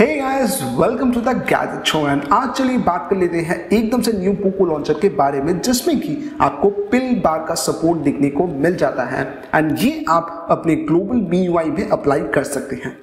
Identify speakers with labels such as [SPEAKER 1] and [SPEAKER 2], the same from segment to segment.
[SPEAKER 1] Hey guys, welcome to the gadget show. And आज चलिए बात कर लेते हैं एकदम से न्यू पोको लॉन्चर के बारे में, जिसमें कि आपको पिल बार का सपोर्ट देखने को मिल जाता है एंड ये आप अपने ग्लोबल MIUI में अप्लाई कर सकते हैं।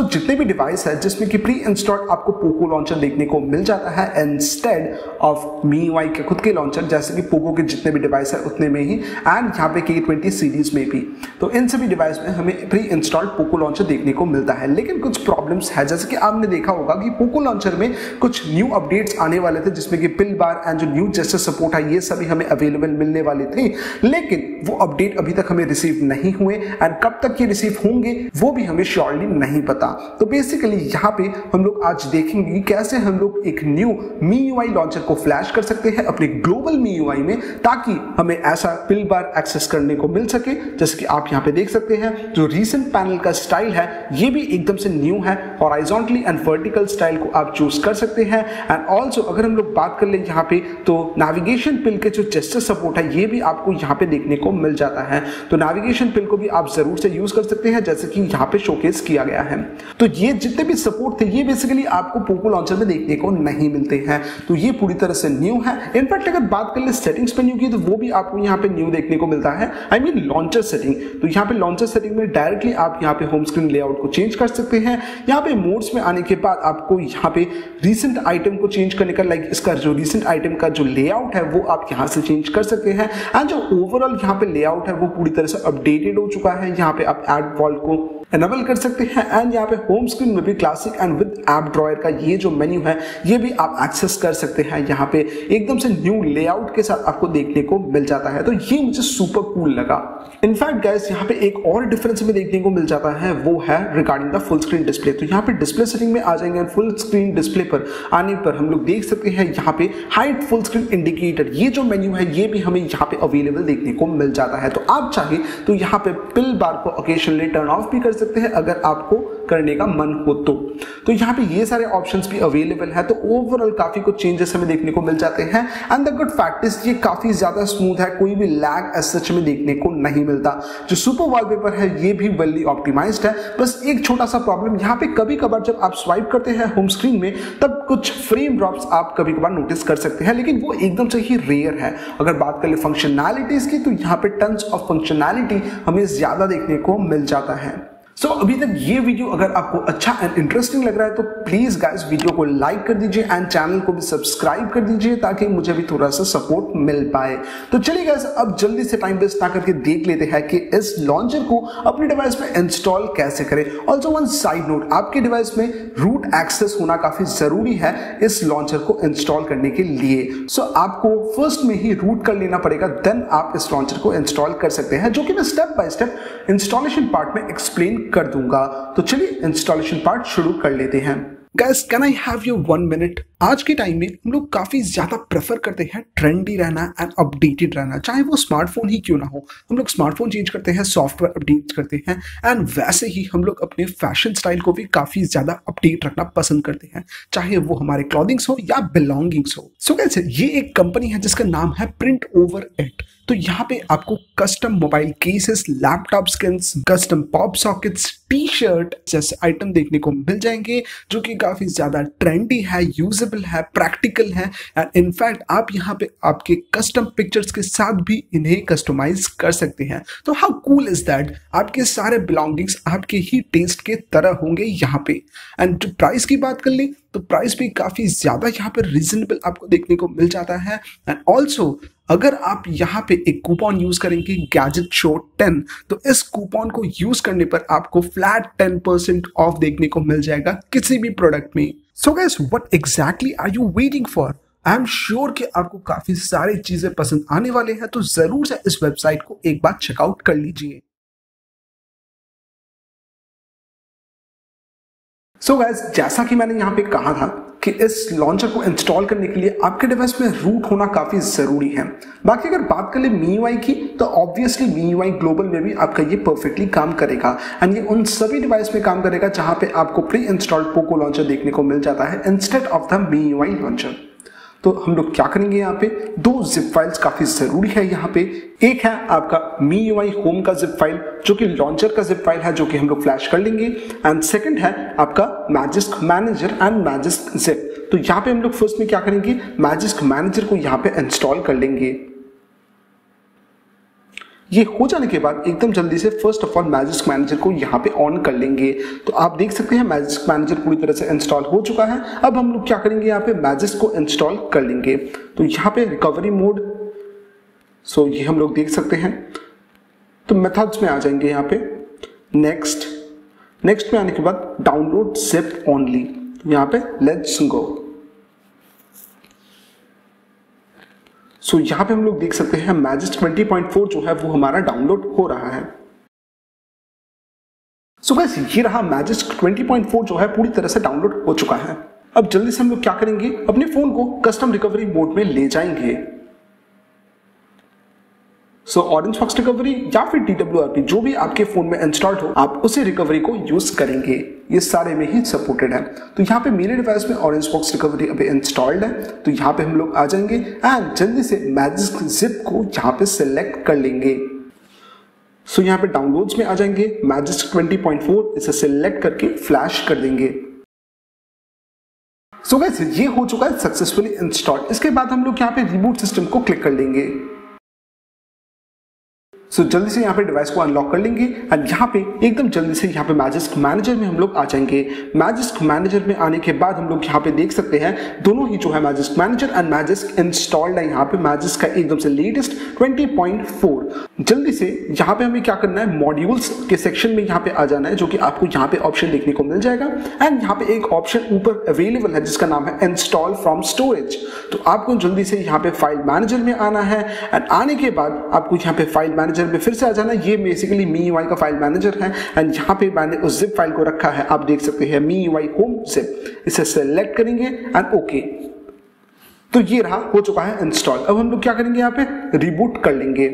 [SPEAKER 1] जितने भी डिवाइस है जिसमें कि प्री इंस्टॉल्ड आपको पोको लॉन्चर देखने को मिल जाता है इंस्टेड ऑफ MIUI के खुद के लॉन्चर, जैसे कि पोको के जितने भी डिवाइस है उतने में ही एंड यहाँ पे K20 सीरीज में भी, तो इन सभी डिवाइस में हमें प्री इंस्टॉल्ड पोको लॉन्चर देखने को मिलता है। लेकिन कुछ प्रॉब्लम्स है, जैसे कि आपने देखा होगा कि पोको लॉन्चर में कुछ न्यू अपडेट्स आने वाले थे, जिसमें कि पिल बार एंड जो न्यू जेस्चर सपोर्ट है ये सभी हमें अवेलेबल मिलने वाले थे, लेकिन वो अपडेट अभी तक हमें रिसीव नहीं हुए एंड कब तक ये रिसीव होंगे वो भी हमें श्योरली नहीं पता। तो बेसिकली यहाँ पे हम लोग आज देखेंगे कि कैसे हम लोग एक न्यू MIUI लॉन्चर को फ्लैश कर सकते हैं अपने ग्लोबल MIUI में, ताकि हमें ऐसा पिल बार एक्सेस करने को मिल सके। जैसे कि आप यहाँ पे देख सकते हैं, जो रीसेंट पैनल का स्टाइल है ये भी एकदम से न्यू है, हॉरिजॉन्टली एंड वर्टिकल स्टाइल को आप चूज कर सकते हैं। एंड ऑल्सो अगर हम लोग बात कर ले यहाँ पे, तो नेविगेशन पिल के जो जेस्चर सपोर्ट है ये भी आपको यहाँ पे देखने को मिल जाता है। तो नेविगेशन पिल को भी आप जरूर से यूज कर सकते हैं, जैसे कि यहाँ पे शोकेस किया गया है। तो ये जितने भी सपोर्ट थे ये बेसिकली आपको पोको लॉन्चर में देखने को नहीं मिलते हैं, तो ये पूरी तरह से न्यू है। इनफैक्ट अगर बात कर ले सेटिंग्स मेन्यू की, तो वो भी आपको यहाँ पे न्यू देखने को मिलता है, आई मीन लॉन्चर सेटिंग। तो यहाँ पे लॉन्चर सेटिंग में डायरेक्टली आप यहाँ पे होम स्क्रीन लेआउट को चेंज कर सकते हैं। यहाँ पे मोड्स में आने के बाद आपको यहाँ पे रिसेंट आइटम को चेंज करने का, लाइक इसका जो रिसेंट आइटम का जो लेआउट है वो आप यहाँ से चेंज कर सकते हैं। एंड जो ओवरऑल यहाँ पे लेआउट है वो पूरी तरह से अपडेटेड हो चुका है। यहाँ पे आप एड वॉल को एनेबल कर सकते हैं एंड यहाँ पे होम स्क्रीन में भी classic and with app dryer का ये जो मेन्यू है ये भी आप एक्सेस कर सकते हैं। यहाँ पे एकदम से न्यू लेआउट के साथ आपको देखने को मिल जाता है, तो ये मुझे सुपर कूल लगा। इनफैक्ट गाइस, यहाँ पे एक और डिफरेंस में देखने को मिल जाता है, वो है regarding the full screen display. तो यहाँ पे डिस्प्ले सेटिंग में आ जाएंगे, फुल स्क्रीन डिस्प्ले पर आने पर हम लोग देख सकते हैं यहाँ पे हाइड फुल स्क्रीन इंडिकेटर, ये जो मेन्यू है ये भी हमें यहाँ पे अवेलेबल देखने को मिल जाता है। तो आप चाहे तो यहाँ पे पिल बार को ओकेजनली टर्न ऑफ भी कर सकते हैं अगर आपको करने का मन हो तो यहाँ पे ये सारे ऑप्शंस भी अवेलेबल है। तो ओवरऑल काफी कुछ चेंजेस हमें देखने को मिल जाते हैं and the good fact is ये काफी ज्यादा स्मूथ है, कोई भी लैग एज सच में देखने को नहीं मिलता। जो सुपर वॉलपेपर है ये भी वेली ऑप्टिमाइज्ड है। बस एक छोटा सा प्रॉब्लम यहाँ पे, कभी कभार जब आप स्वाइप करते हैं होम स्क्रीन में तब कुछ फ्रेम ड्रॉप्स आप कभी कभार नोटिस कर सकते हैं, लेकिन वो एकदम से ही रेयर है। अगर बात कर ले फंक्शनैलिटीज की, तो यहाँ पे टन्स ऑफ फंक्शनैलिटी हमें ज्यादा देखने को मिल जाता है। सो अभी तक ये वीडियो अगर आपको अच्छा एंड इंटरेस्टिंग लग रहा है तो प्लीज गाइस वीडियो को लाइक कर दीजिए एंड चैनल को भी सब्सक्राइब कर दीजिए, ताकि मुझे भी थोड़ा सा सपोर्ट मिल पाए। तो चलिए गाइस, अब जल्दी से टाइम वेस्ट ना करके देख लेते हैं कि इस लॉन्चर को अपने डिवाइस में इंस्टॉल कैसे करें। ऑल्सो वन साइड नोट, आपके डिवाइस में रूट एक्सेस होना काफी जरूरी है इस लॉन्चर को इंस्टॉल करने के लिए। सो आपको फर्स्ट में ही रूट कर लेना पड़ेगा, देन आप इस लॉन्चर को इंस्टॉल कर सकते हैं, जो कि मैं step by step installation part में एक्सप्लेन कर दूंगा। तो चलिए इंस्टॉलेशन पार्ट शुरू कर लेते हैं। Guys, can I have your 1 minute? आज के टाइम में हम लोग काफी ज्यादा प्रेफर करते हैं ट्रेंडी रहना एंड अपडेटेड रहना, चाहे वो स्मार्टफोन ही क्यों ना हो। हम लोग स्मार्टफोन चेंज करते हैं, सॉफ्टवेयर अपडेट करते हैं एंड वैसे ही हम लोग अपने फैशन स्टाइल को भी काफी ज्यादा अपडेट रखना पसंद करते हैं, चाहे वो हमारे क्लॉथिंग्स हो या बिलोंगिंग्स हो। सो गाइस, ये एक कंपनी है जिसका नाम है प्रिंट ओवर इट। तो यहाँ पे आपको custom mobile cases, laptop skins, custom pop sockets, T shirt जैसे आइटम देखने को मिल जाएंगे, जो कि काफी ज्यादा ट्रेंडी है, यूजेबल है, प्रैक्टिकल है एंड इनफैक्ट आप यहाँ पे आपके कस्टम पिक्चर्स के साथ भी इन्हें कस्टमाइज कर सकते हैं। तो हाउ कूल इज दैट, आपके सारे बिलोंगिंग्स आपके ही टेस्ट के तरह होंगे यहाँ पे। एंड जो प्राइस की बात कर ले तो प्राइस भी काफी ज्यादा यहाँ पे रीजनेबल आपको देखने को मिल जाता है। एंड ऑल्सो अगर आप यहाँ पे एक कूपन यूज करेंगे गैजेट शो 10, तो इस कूपन को यूज करने पर आपको फ्लैट 10% ऑफ देखने को मिल जाएगा किसी भी प्रोडक्ट में। So guys, what exactly are you waiting for? I am sure कि आपको काफी सारी चीजें पसंद आने वाले हैं, तो जरूर से इस वेबसाइट को एक बार चेकआउट कर लीजिए। सो गाइस, जैसा कि मैंने यहाँ पे कहा था कि इस लॉन्चर को इंस्टॉल करने के लिए आपके डिवाइस में रूट होना काफी जरूरी है। बाकी अगर बात कर ले MIUI की, तो ऑब्वियसली MIUI ग्लोबल में भी आपका ये परफेक्टली काम करेगा एंड ये उन सभी डिवाइस में काम करेगा जहां पे आपको प्री इंस्टॉल्ड पोको लॉन्चर देखने को मिल जाता है instead of the MIUI launcher. तो हम लोग क्या करेंगे, यहाँ पे 2 जिप फाइल्स काफी जरूरी है यहाँ पे। एक है आपका MIUI होम का जिप फाइल जो कि लॉन्चर का जिप फाइल है, जो कि हम लोग फ्लैश कर लेंगे, एंड सेकंड है आपका Magisk manager and Magisk zip. तो यहाँ पे हम लोग फर्स्ट में क्या करेंगे, मैजिस्क मैनेजर को यहाँ पे इंस्टॉल कर लेंगे। ये हो जाने के बाद एकदम जल्दी से first of all Magisk manager को यहाँ पे ऑन कर लेंगे। तो आप देख सकते हैं मैजिस्क मैनेजर पूरी तरह से इंस्टॉल हो चुका है। अब हम लोग क्या करेंगे, यहाँ पे मैजिस्क को इंस्टॉल कर लेंगे। तो यहाँ पे रिकवरी मोड, सो ये हम लोग देख सकते हैं। तो मेथड्स में आ जाएंगे यहाँ पे, नेक्स्ट में आने के बाद डाउनलोड जिप ओनली, यहाँ पे लेट्स गो। सो यहाँ पे हम लोग देख सकते हैं मैजिस्क 20.4 जो है वो हमारा डाउनलोड हो रहा है। सो गाइस ये रहा मैजिस्क 20.4 जो है पूरी तरह से डाउनलोड हो चुका है। अब जल्दी से हम लोग क्या करेंगे, अपने फोन को कस्टम रिकवरी मोड में ले जाएंगे। सो ऑरेंज फॉक्स रिकवरी या फिर TWRP जो भी आपके फोन में इंस्टॉल्ड हो, आप उसी रिकवरी को यूज करेंगे। ये सारे में ही सपोर्टेड है। तो यहाँ पे मेरे डिवाइस में ऑरेंज फॉक्स रिकवरी अभी इंस्टॉल्ड है। तो यहाँ पे हम लोग आ जाएंगे एंड जल्दी से मैजिस्क जिप को यहाँ पे सिलेक्ट कर लेंगे। सो यहाँ पे डाउनलोड्स में आ जाएंगे, मैजिस्क 20.4 इसे सिलेक्ट करके फ्लैश कर देंगे। सो गाइस ये हो चुका है सक्सेसफुली इंस्टॉल्ड। इसके बाद हम लोग यहाँ पे रिबूट सिस्टम को क्लिक कर लेंगे। सो जल्दी से यहाँ पे डिवाइस को अनलॉक कर लेंगे एंड यहाँ पे एकदम जल्दी से यहाँ पे मैजिस्क मैनेजर में हम लोग आ जाएंगे। मैजिस्क मैनेजर में आने के बाद हम लोग यहाँ पे देख सकते हैं दोनों ही जो है Magisk manager and Magisk installed है। यहाँ पे मैजिस्क का एकदम से लेटेस्ट 20.4। जल्दी से यहाँ पे हमें क्या करना है, मॉड्यूल्स के सेक्शन में यहाँ पे आ जाना है, जो कि आपको यहाँ पे ऑप्शन देखने को मिल जाएगा। एंड यहाँ पे एक ऑप्शन ऊपर अवेलेबल है जिसका नाम है इंस्टॉल फ्रॉम स्टोरेज। तो आपको जल्दी से यहाँ पे फाइल मैनेजर में आना है एंड आने के बाद आपको यहाँ पे फाइल मैनेजर में फिर से आ जाना। ये बेसिकली MIUI का फाइल मैनेजर है एंड यहाँ पे मैंने उस जिप फाइल को रखा है, आप देख सकते हैं MIUI होम जिप। इसे सेलेक्ट करेंगे एंड ओके। तो ये रहा, हो चुका है इंस्टॉल। अब हम लोग क्या करेंगे, यहाँ पे रिबूट कर लेंगे।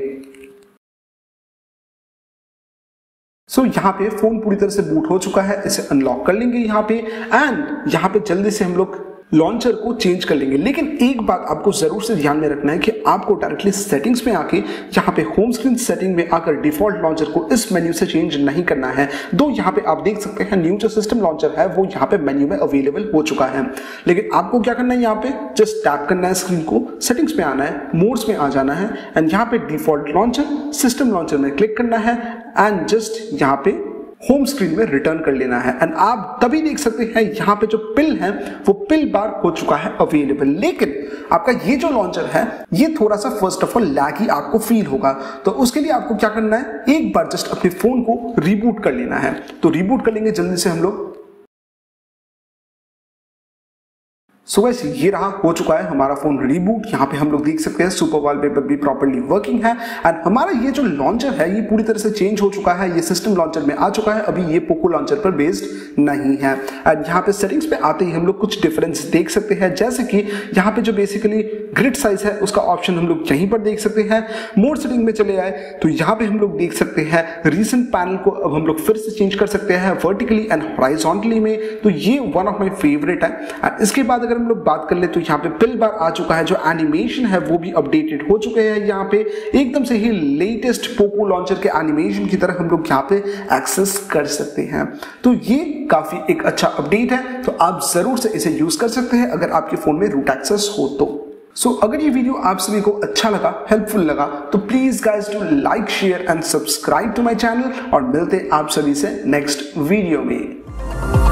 [SPEAKER 1] सो यहाँ पे फोन पूरी तरह से बूट हो चुका है, इसे अनलॉक कर लेंगे यहाँ पे एंड यहाँ पे जल्दी से हम लोग लॉन्चर को चेंज कर लेंगे। लेकिन एक बात आपको जरूर से ध्यान में रखना है कि आपको डायरेक्टली सेटिंग्स में आके यहाँ पे होम स्क्रीन सेटिंग में आकर डिफॉल्ट लॉन्चर को इस मेन्यू से चेंज नहीं करना है। दो यहाँ पे आप देख सकते हैं न्यू जो सिस्टम लॉन्चर है वो यहाँ पे मेन्यू में अवेलेबल हो चुका है। लेकिन आपको क्या करना है, यहाँ पे जस्ट टैप करना है स्क्रीन को, सेटिंग्स में आना है, मोड्स में आ जाना है एंड यहाँ पे डिफॉल्ट लॉन्चर सिस्टम लॉन्चर में क्लिक करना है एंड जस्ट यहाँ पे होम स्क्रीन में रिटर्न कर लेना है। एंड आप तभी देख सकते हैं यहाँ पे जो पिल है वो पिल बार हो चुका है अवेलेबल। लेकिन आपका ये जो लॉन्चर है ये थोड़ा सा फर्स्ट ऑफ ऑल लैगी आपको फील होगा। तो उसके लिए आपको क्या करना है, एक बार जस्ट अपने फोन को रिबूट कर लेना है। तो रिबूट कर लेंगे जल्दी से हम लोग। सो गाइस ये रहा, हो चुका है हमारा फोन रिबूट। यहाँ पे हम लोग देख सकते हैं सुपर वॉलपेपर भी प्रॉपर्ली वर्किंग है एंड हमारा ये जो लॉन्चर है ये पूरी तरह से चेंज हो चुका है, ये सिस्टम लॉन्चर में आ चुका है। अभी ये पोको लॉन्चर पर बेस्ड नहीं है। एंड यहाँ पे सेटिंग्स पे आते ही हम लोग कुछ डिफरेंस देख सकते हैं, जैसे कि यहाँ पे जो बेसिकली ग्रिड साइज है उसका ऑप्शन हम लोग यहीं पर देख सकते हैं। मोड सेटिंग में चले आए तो यहाँ पे हम लोग देख सकते हैं रीसेंट पैनल को अब हम लोग फिर से चेंज कर सकते हैं वर्टिकली एंड हॉरिजॉन्टली में। तो ये वन ऑफ माई फेवरेट है। एंड इसके बाद अगर हम लोग बात कर ले तो यहाँ पे पिल बार आ चुका है, जो एनिमेशन है वो भी अपडेटेड हो चुके हैं। यहाँ पे एकदम से ही लेटेस्ट पोको लॉन्चर के एनिमेशन की तरह हम लोग यहाँ पे एक्सेस कर सकते हैं। तो ये काफी एक अच्छा अपडेट है, तो आप जरूर से इसे यूज कर सकते हैं अगर आपके फोन में रूट एक्सेस हो तो। सो अगर ये वीडियो आप सभी को अच्छा लगा, हेल्पफुल लगा, तो please guys do like, share and subscribe to my channel और मिलते आप सभी से नेक्स्ट वीडियो में।